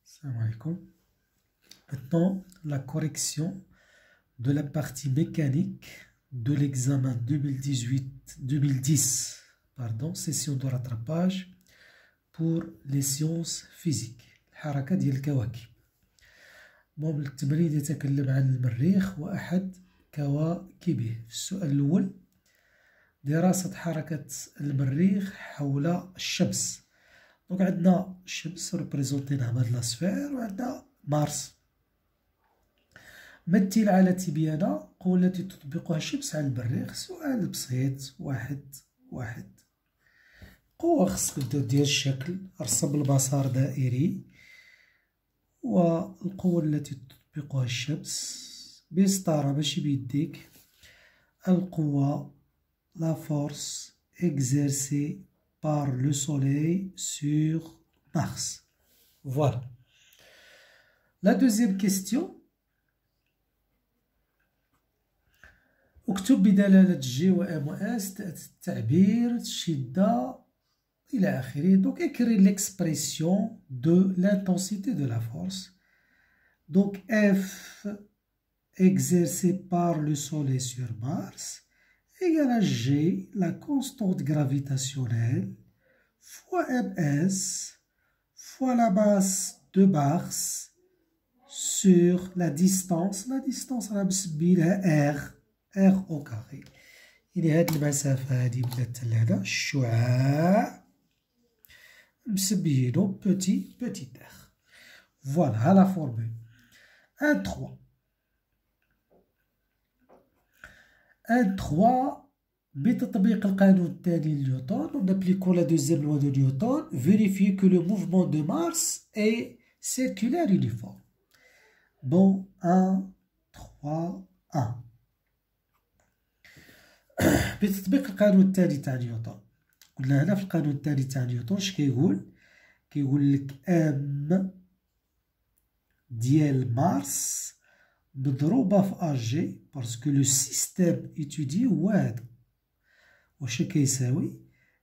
Salam alaikum. Maintenant, la correction de la partie mécanique de l'examen 2010, session de rattrapage pour les sciences physiques. الحركة ديال الكواكب. التمرين يتكلم عن المريخ وأحد كواكبه. السؤال الأول: دراسة حركة المريخ حول الشمس. دونك عندنا الشمس ريبريزونتينها بهاد لاسفير وعندنا مارس. مثل على تبيان القوة التي تطبقها الشمس على المريخ. سؤال بسيط واحد. قوة خصك دير الشكل، رسم المسار دائري. والقوة التي تطبقها الشمس بسطارة ماشي بيديك. القوة la force exercée par le soleil sur Mars. Voilà. La deuxième question. اكتب بدلالة G و M و S التعبير الشدة إلى آخره. Donc écrire l'expression de l'intensité de la force. Donc F exercée par le soleil sur Mars égale à G, la constante gravitationnelle, fois MS, fois la masse de Mars sur la distance. La distance أنا مسمينها R au carré. يعني هاد المسافة هادي بدات لهنا الشعاع مسميينو petit r. Voilà la formule. 1-3. 1-3 بتطبيق القانون الثاني لنيوتن. On applique la deuxième loi de Newton. Vérifier que le mouvement de Mars est circulaire uniforme. Bon, 1-3-1. بتطبيق القانون الثاني تاع نيوتن. قلنا هنا في القانون الثاني تاع نيوتن اش كيقول؟ كيقول لك ام ديال مارس مضروبة في اجي باسكو لو سيستيم ايتودي هو هذا. واش كيساوي؟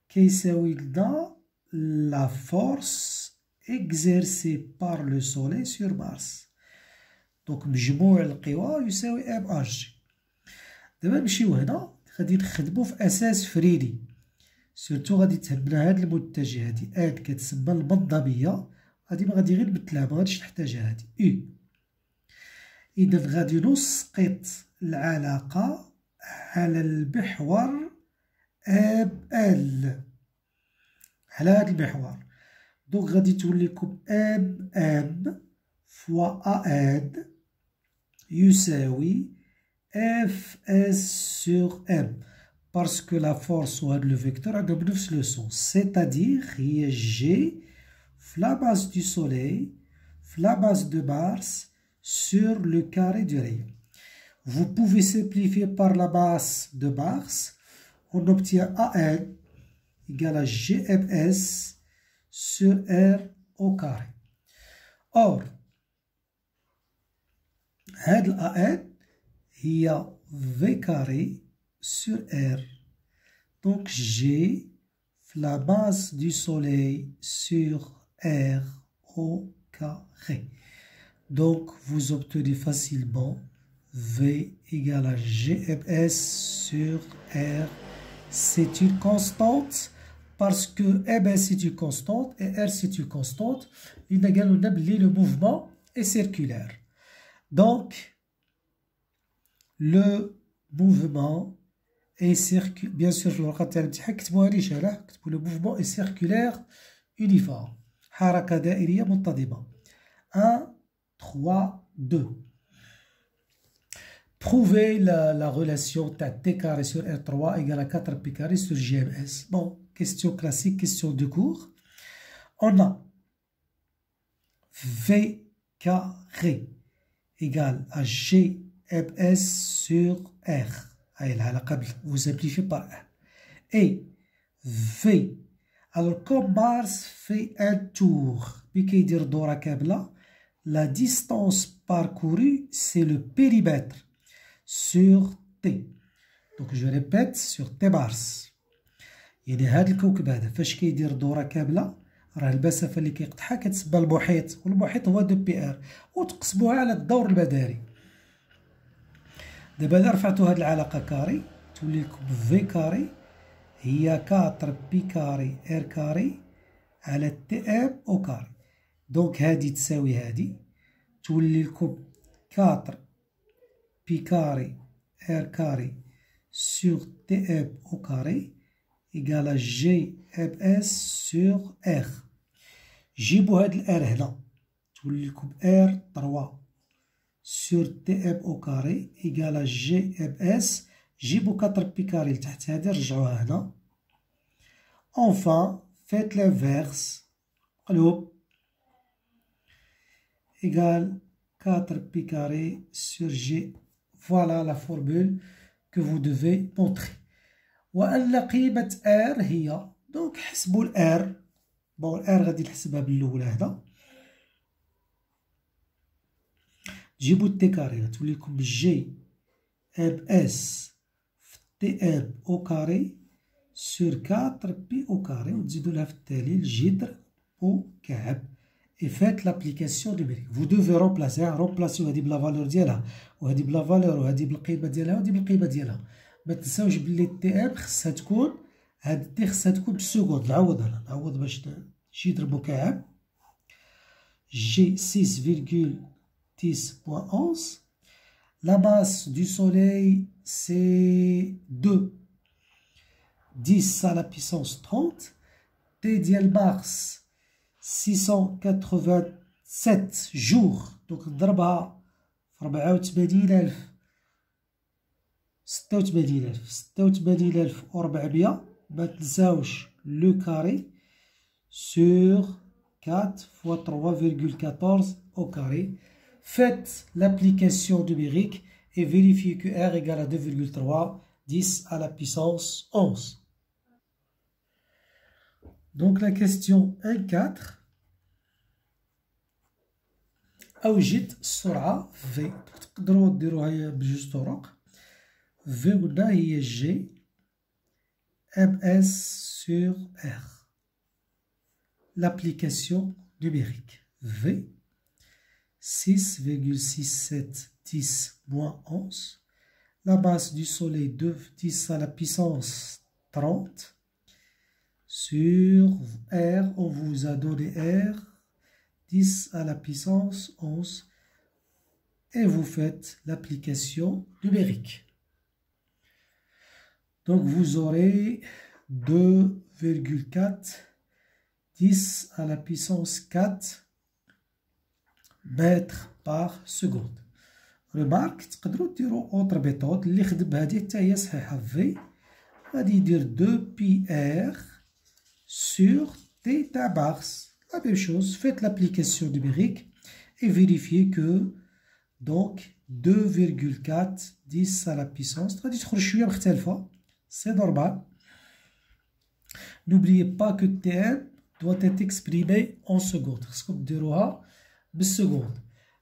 كيساوي لنا لا فورس اكزيرسي بار لو سولي سور مارس. دونك مجموع القوى يساوي ام اجي. دابا نمشيو هنا غادي نخدمو في اساس فريدي. سورتو غادي تهمنا هاد المتجه هادي ان كتسمى المنظميه. هادي ما غادي غير نبدلها، ما غاديش نحتاجها هادي او. اذا غادي نسقط العلاقه على المحور ام ال، على هاد المحور. دونك غادي تولي لكم ام فوا ان يساوي Fs sur M, parce que la force ou le vecteur a le sens, c'est-à-dire il y a G, la base du soleil, la base de Mars sur le carré du rayon. Vous pouvez simplifier par la base de Mars, on obtient AN égale à GMS sur R au carré. Or, AN il y a V carré sur R. Donc G, la base du soleil sur R au carré. Donc vous obtenez facilement V égale à GMS sur R. C'est une constante parce que MS c'est une constante et R c'est une constante. Le mouvement est circulaire. Donc le mouvement est circulaire. Bien sûr, le mouvement est circulaire uniforme. حركة دائرية منتظمة. 1, 3, 2. Prouvez la relation T carré sur R3 égale à 4P carré sur GMS. Bon, question classique, question de cours. On a V carré égale à G MS sur R. Vous simplifiez par 1. Et V. Alors, comme Mars fait un tour, la distance parcourue, c'est le périmètre sur T. Donc, je répète, sur T Mars. يعني هذا الكوكب هذا فاش كيدير دورة كاملة راه المسافة اللي كيقطعها كتسمى المحيط، والمحيط هو 2 بي ار، وتقسموها على الدور المداري. دابا إلا رفعتو هاد العلاقة كاري تولي لكم في كاري هي 4 بي كاري ار كاري على تي ام او كاري. دونك هادي تساوي هادي، تولي لكم 4 بي كاري ار كاري سور تي ام او كاري إيكالا جي ام اس سور ار. جيبو هاد الار هنا، تولي لكم ار 3 سور تي ام او كاري إيكالا جي ام اس. جيبو 4 بي كاري لتحت هادي رجعوها هنا. Enfin, faites l'inverse. قلوب égale 4 pi carré sur G. Voilà la formule que vous devez montrer. وأن قيمة R هي، donc حسبوا ال R. bon ال R غادي نحسبها بالأولى هنا. جيبوا التي كاري تولي لكم جي ام اس في تي ام او كاري sur 4 pi au carré وتزيدوا لها في التالي الجذر مكعب. et faites l'application numérique. vous devez remplacer هادي بلا فالور ديالها وهادي بلا فالور وهادي بالقيمة ديالها وهادي بالقيمة ديالها. ما تنساوش بلي التي ام خصها تكون، هاد التي خصها تكون بالسكوند. نعوض باش جذر مكعب جي 6,10.11. la masse du soleil c'est 2 10 à la puissance 30. T ديال Mars 687 jours. donc نضربها في 84,000 86,400. ما تنساوش لو كاري sur 4 fois 3,14 au carré. Faites l'application numérique et vérifiez que R égale à 2,3 10 à la puissance 11. Donc la question 1.4. أوجد السرعة V. تقدروا ديروها بجوج طرق. V قلنا هي G MS sur R. L'application numérique V 6,6710-11. La masse du soleil 2 10 à la puissance 30. Sur R, on vous a donné R 10 à la puissance 11 et vous faites l'application numérique. Donc vous aurez 2,4 10 à la puissance 4 mètres par seconde. Remarque, تقدروا ديروا autre méthode اللي خدم هذه حتى هي صحيحة. في غادي يدير 2 بي ار sur T Mars. La même chose, faites l'application numérique et vérifiez que donc 2,4 10 à la puissance غادي تخرج شوية مختلفة. C'est normal. N'oubliez pas que Tm doit être exprimé en secondes. خصكم ديروها بالseconde.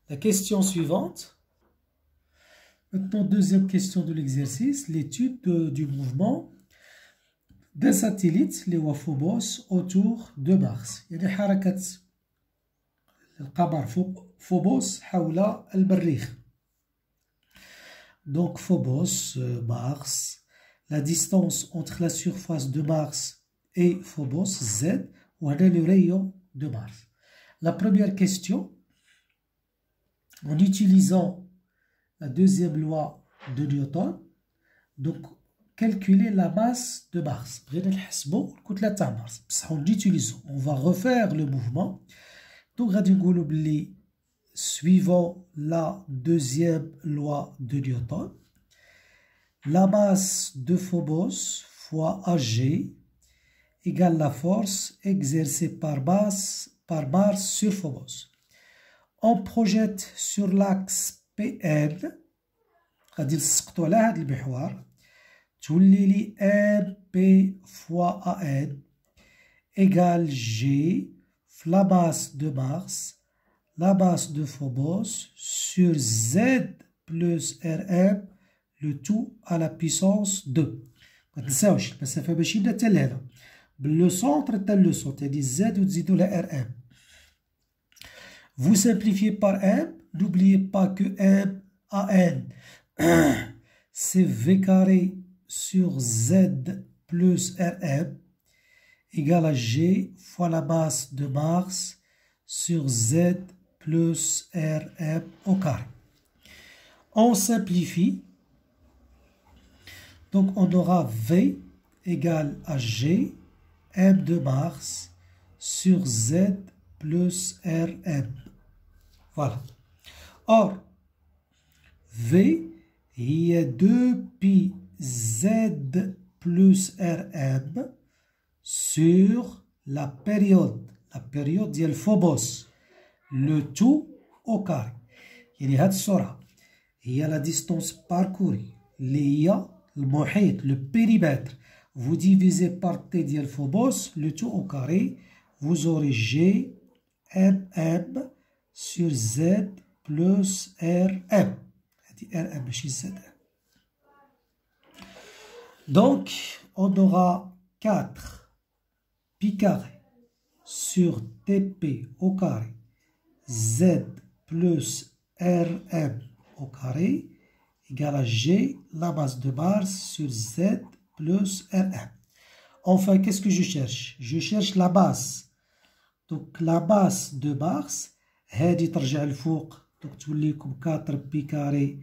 La question suivante. Maintenant, deuxième question de l'exercice, l'étude du mouvement d'un satellite, les Phobos, autour de Mars. يعني حركة القمر Phobos حول المريخ. Donc Phobos, Mars, la distance entre la surface de Mars et Phobos, Z, وهنا le rayon de Mars. La première question, en utilisant la deuxième loi de Newton, donc calculer la masse de Mars. On va refaire le mouvement. Donc, suivant la deuxième loi de Newton, la masse de Phobos fois AG égale la force exercée par Mars sur Phobos. On projette sur l'axe PN غادي نسقطو على هذا المحور تولي لي MP fois AN égale G في la masse de Mars, la masse de Phobos sur Z plus RM, le tout à la puissance 2. ما تنساوش المسافة ماشي بدات حتى لهنا. le centre tel le centre, c'est-à-dire Z ou Z ou la RM. Vous simplifiez par M, n'oubliez pas que M, AN, c'est V carré sur Z plus RM égale à G fois la masse de Mars sur Z plus RM au carré. On simplifie. Donc on aura V égale à G, M de Mars sur Z plus RM. Voilà. Or, V, il y a 2pi Z plus RM sur la période. La période, il y a le phobos. Le tout au carré. Il y a la distance parcourue. Il y a le périmètre. Vous divisez par T ديال phobos, le tout au carré, vous aurez G, MM sur Z plus RM. RM ماشي Z. Donc, on aura 4 pi carré sur TP au carré, Z plus RM au carré, égale à G, la masse de Mars sur Z plus RM. Enfin, qu'est-ce que je cherche? Je cherche la masse. Donc, la masse de Mars, هذه ترجع لفوق. Donc, تولي comme 4 pi carré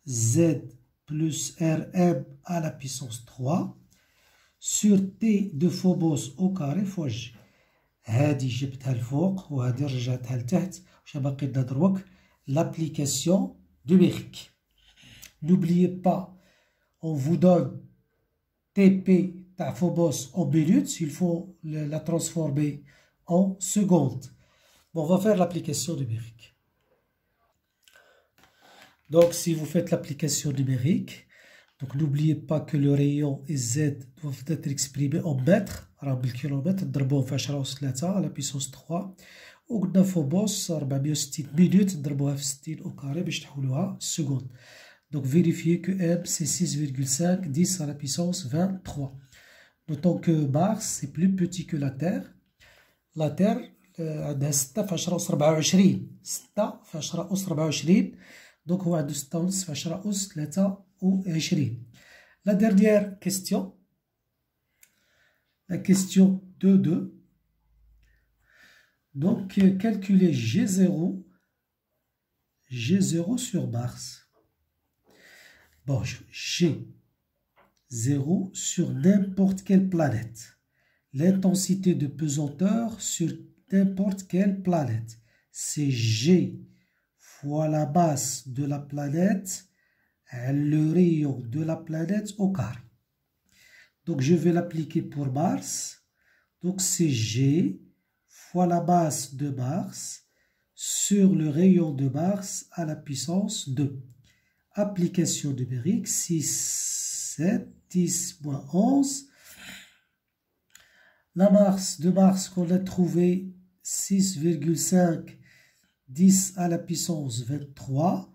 Z plus RM à la puissance 3 sur T de phobos au carré fois G. هذه جبتها لفوق وهذه رجعتها لتحت. واش باقي لنا دروك l'application numérique. N'oubliez pas, on vous donne TP ta phobos en minutes, il faut la transformer en secondes. Bon, on va faire l'application numérique. Donc, si vous faites l'application numérique, donc n'oubliez pas que le rayon et Z doivent être exprimés en mètres, راه بالكيلومتر نضربوهم في 10 أس 3 على puissance 3. وقلنا phobos 460 minutes نضربوها في 60 au carré باش تحولوها secondes. Donc, vérifiez que M, c'est 6,5, 10 à la puissance 23. Notons que Mars, c'est plus petit que la Terre. La Terre, عندها 6 في 10 أس 24. 6 في 10 أس 24. Donc, هو عنده 6 ونص في 10 أس 23. La dernière question. La question 2.2. Donc, calculez G0 sur Mars. Bon, G0 sur n'importe quelle planète. L'intensité de pesanteur sur n'importe quelle planète. C'est G fois la masse de la planète, le rayon de la planète au carré. Donc, je vais l'appliquer pour Mars. Donc, c'est G fois la masse de Mars sur le rayon de Mars à la puissance 2. Application numérique 6, 7, 10, moins 11. La masse de Mars qu'on a trouvée 6,5, 10 à la puissance 23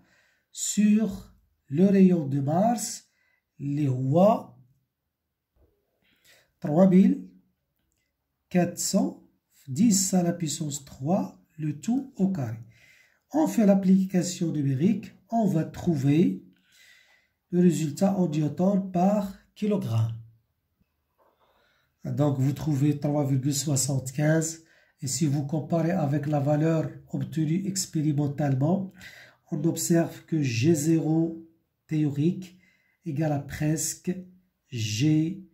sur le rayon de Mars, les rois 3400, 10 à la puissance 3, le tout au carré. On fait l'application numérique, on va trouver le résultat en newton par kilogramme. Donc vous trouvez 3,75 et si vous comparez avec la valeur obtenue expérimentalement, on observe que G0 théorique égale à presque G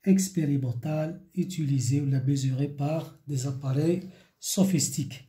expérimental utilisé ou la mesuré par des appareils sophistiqués.